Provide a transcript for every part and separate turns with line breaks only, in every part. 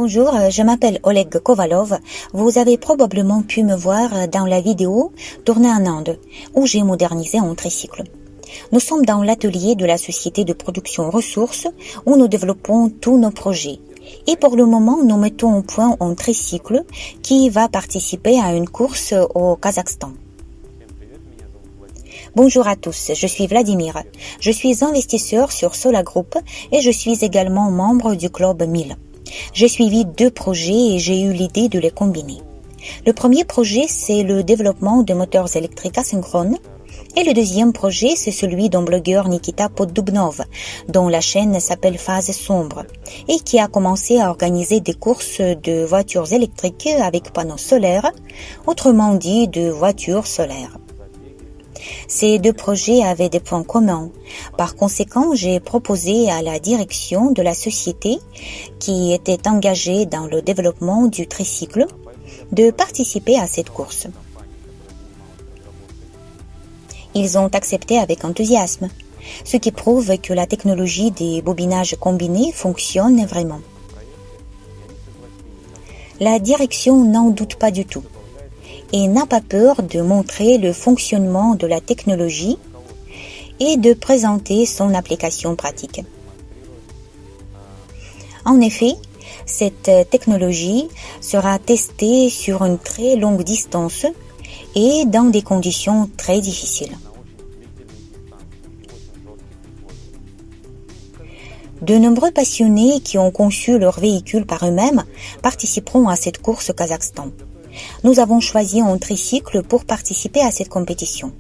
Bonjour, je m'appelle Oleg Kovalov. Vous avez probablement pu me voir dans la vidéo tournée en Inde, où j'ai modernisé un tricycle. Nous sommes dans l'atelier de la société de production ressources, où nous développons tous nos projets. Et pour le moment, nous mettons au point un tricycle qui va participer à une course au Kazakhstan. Bonjour à tous, je suis Vladimir. Je suis investisseur sur Sola Group et je suis également membre du club 1000. J'ai suivi 2 projets et j'ai eu l'idée de les combiner. Le premier projet, c'est le développement de moteurs électriques asynchrones. Et le deuxième projet, c'est celui d'un blogueur Nikita Poddubnov, dont la chaîne s'appelle Phase Sombre, et qui a commencé à organiser des courses de voitures électriques avec panneaux solaires, autrement dit de voitures solaires. Ces 2 projets avaient des points communs. Par conséquent, j'ai proposé à la direction de la société, qui était engagée dans le développement du tricycle, de participer à cette course. Ils ont accepté avec enthousiasme, ce qui prouve que la technologie des bobinages combinés fonctionne vraiment. La direction n'en doute pas du tout et n'a pas peur de montrer le fonctionnement de la technologie et de présenter son application pratique. En effet, cette technologie sera testée sur une très longue distance et dans des conditions très difficiles. De nombreux passionnés qui ont conçu leur véhicule par eux-mêmes participeront à cette course au Kazakhstan. Nous avons choisi un tricycle pour participer à cette compétition.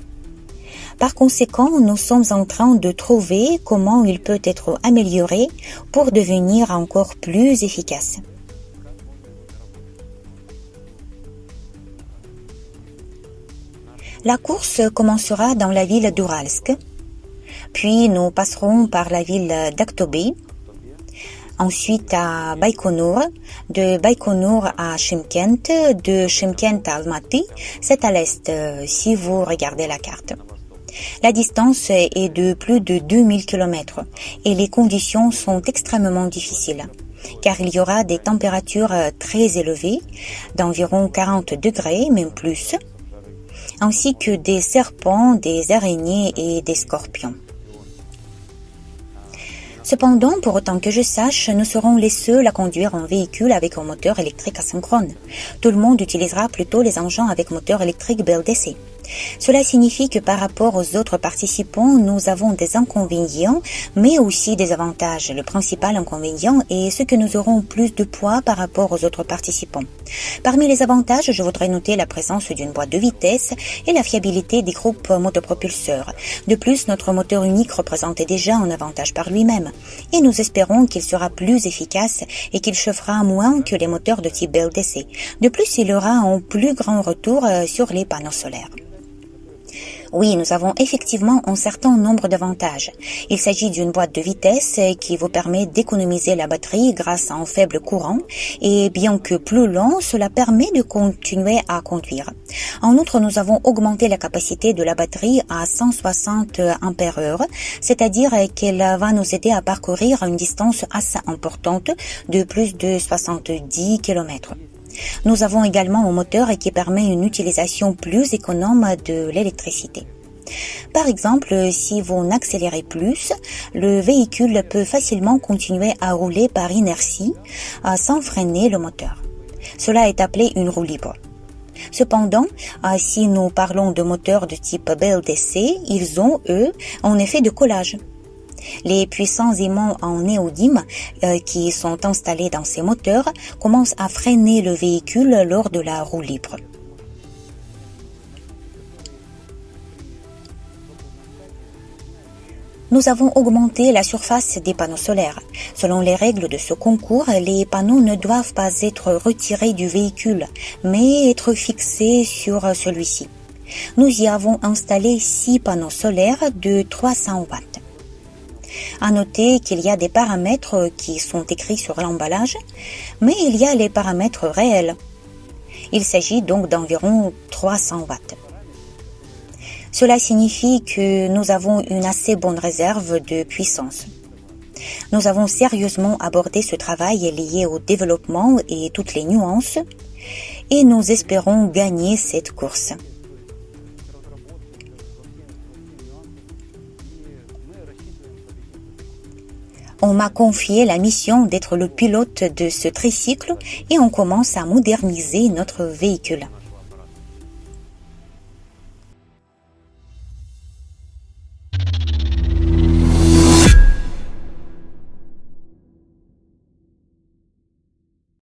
Par conséquent, nous sommes en train de trouver comment il peut être amélioré pour devenir encore plus efficace. La course commencera dans la ville d'Uralsk, puis nous passerons par la ville d'Aktobe, ensuite à Baïkonour, de Baïkonour à Chimkent, de Chimkent à Almaty, c'est à l'est si vous regardez la carte. La distance est de plus de 2000 km et les conditions sont extrêmement difficiles, car il y aura des températures très élevées, d'environ 40 degrés, même plus, ainsi que des serpents, des araignées et des scorpions. Cependant, pour autant que je sache, nous serons les seuls à conduire un véhicule avec un moteur électrique asynchrone. Tout le monde utilisera plutôt les engins avec moteur électrique BLDC. Cela signifie que par rapport aux autres participants, nous avons des inconvénients, mais aussi des avantages. Le principal inconvénient est ce que nous aurons plus de poids par rapport aux autres participants. Parmi les avantages, je voudrais noter la présence d'une boîte de vitesse et la fiabilité des groupes motopropulseurs. De plus, notre moteur unique représentait déjà un avantage par lui-même, et nous espérons qu'il sera plus efficace et qu'il chauffera moins que les moteurs de type BLDC. De plus, il aura un plus grand retour sur les panneaux solaires. Oui, nous avons effectivement un certain nombre d'avantages. Il s'agit d'une boîte de vitesse qui vous permet d'économiser la batterie grâce à un faible courant et bien que plus lent, cela permet de continuer à conduire. En outre, nous avons augmenté la capacité de la batterie à 160 ampères-heure, c'est-à-dire qu'elle va nous aider à parcourir une distance assez importante de plus de 70 km. Nous avons également un moteur qui permet une utilisation plus économe de l'électricité. Par exemple, si vous n'accélérez plus, le véhicule peut facilement continuer à rouler par inertie sans freiner le moteur. Cela est appelé une roue libre. Cependant, si nous parlons de moteurs de type BLDC, ils ont, eux, un effet de collage. Les puissants aimants en néodyme qui sont installés dans ces moteurs commencent à freiner le véhicule lors de la roue libre. Nous avons augmenté la surface des panneaux solaires. Selon les règles de ce concours, les panneaux ne doivent pas être retirés du véhicule, mais être fixés sur celui-ci. Nous y avons installé 6 panneaux solaires de 300 watts. À noter qu'il y a des paramètres qui sont écrits sur l'emballage, mais il y a les paramètres réels. Il s'agit donc d'environ 300 watts. Cela signifie que nous avons une assez bonne réserve de puissance. Nous avons sérieusement abordé ce travail lié au développement et toutes les nuances, et nous espérons gagner cette course. On m'a confié la mission d'être le pilote de ce tricycle et on commence à moderniser notre véhicule.